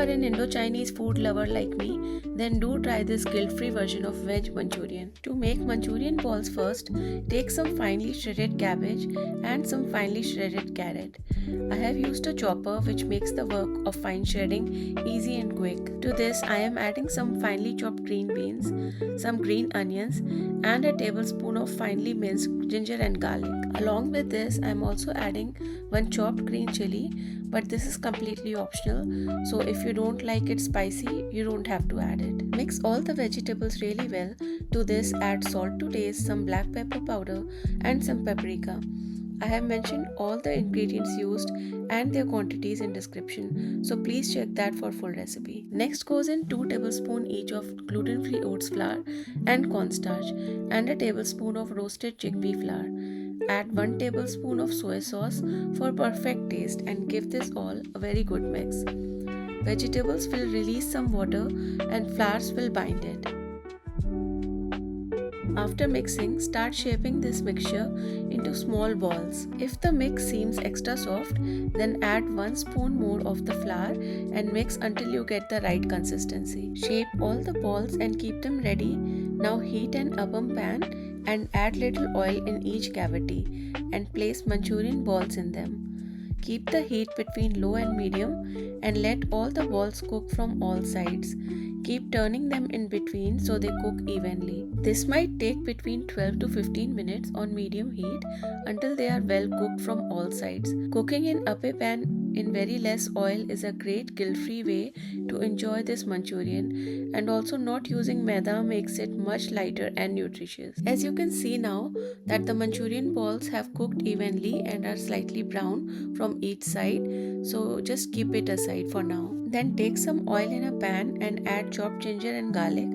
an Indo-Chinese food lover like me, then do try this guilt-free version of Veg Manchurian. To make Manchurian balls first, take some finely shredded cabbage and some finely shredded carrot. I have used a chopper which makes the work of fine shredding easy and quick. To this, I am adding some finely chopped green beans, some green onions, and a tablespoon of finely minced ginger and garlic. Along with this, I am also adding one chopped green chilli, but this is completely optional, so if you don't like it spicy, you don't have to add it. Mix all the vegetables really well. To this, add salt to taste, some black pepper powder, and some paprika. I have mentioned all the ingredients used and their quantities in description, so please check that for full recipe. Next goes in 2 tablespoons each of gluten-free oats flour and cornstarch and a tablespoon of roasted chickpea flour. Add 1 tablespoon of soy sauce for perfect taste and give this all a very good mix. Vegetables will release some water and flours will bind it. After mixing, start shaping this mixture into small balls. If the mix seems extra soft, then add 1 spoon more of the flour and mix until you get the right consistency. Shape all the balls and keep them ready. Now heat an oven pan and add little oil in each cavity and place Manchurian balls in them. Keep the heat between low and medium and let all the balls cook from all sides. Keep turning them in between so they cook evenly. This might take between 12 to 15 minutes on medium heat until they are well cooked from all sides. Cooking in appe pan in very less oil is a great guilt-free way to enjoy this Manchurian, and also not using maida makes it much lighter and nutritious. As you can see now that the Manchurian balls have cooked evenly and are slightly brown from each side, so just keep it aside for now. Then take some oil in a pan and add chopped ginger and garlic.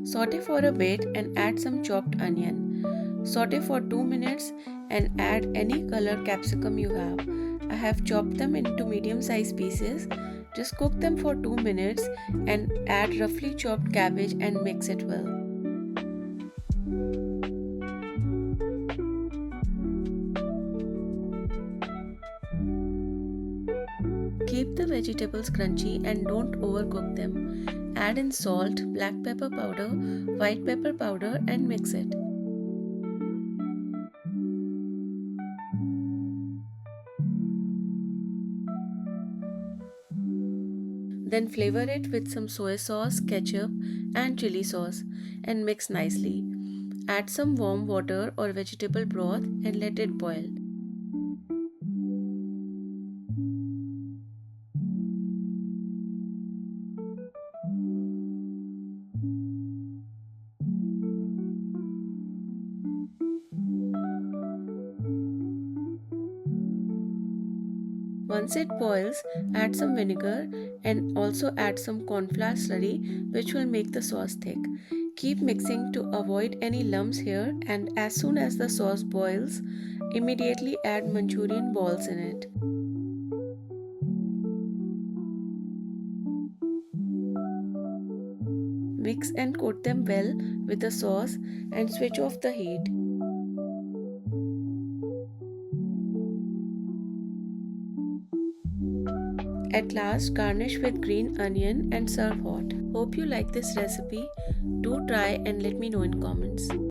Saute for a bit and add some chopped onion. Saute for 2 minutes and add any color capsicum you have. I have chopped them into medium-sized pieces. Just cook them for 2 minutes and add roughly chopped cabbage and mix it well. Keep the vegetables crunchy and don't overcook them. Add in salt, black pepper powder, white pepper powder and mix it. Then flavor it with some soy sauce, ketchup and chili sauce and mix nicely. Add some warm water or vegetable broth and let it boil. Once it boils, add some vinegar and also add some cornflour slurry, which will make the sauce thick. Keep mixing to avoid any lumps here, and as soon as the sauce boils, immediately add Manchurian balls in it. Mix and coat them well with the sauce and switch off the heat. At last, garnish with green onion and serve hot. Hope you like this recipe. Do try and let me know in comments.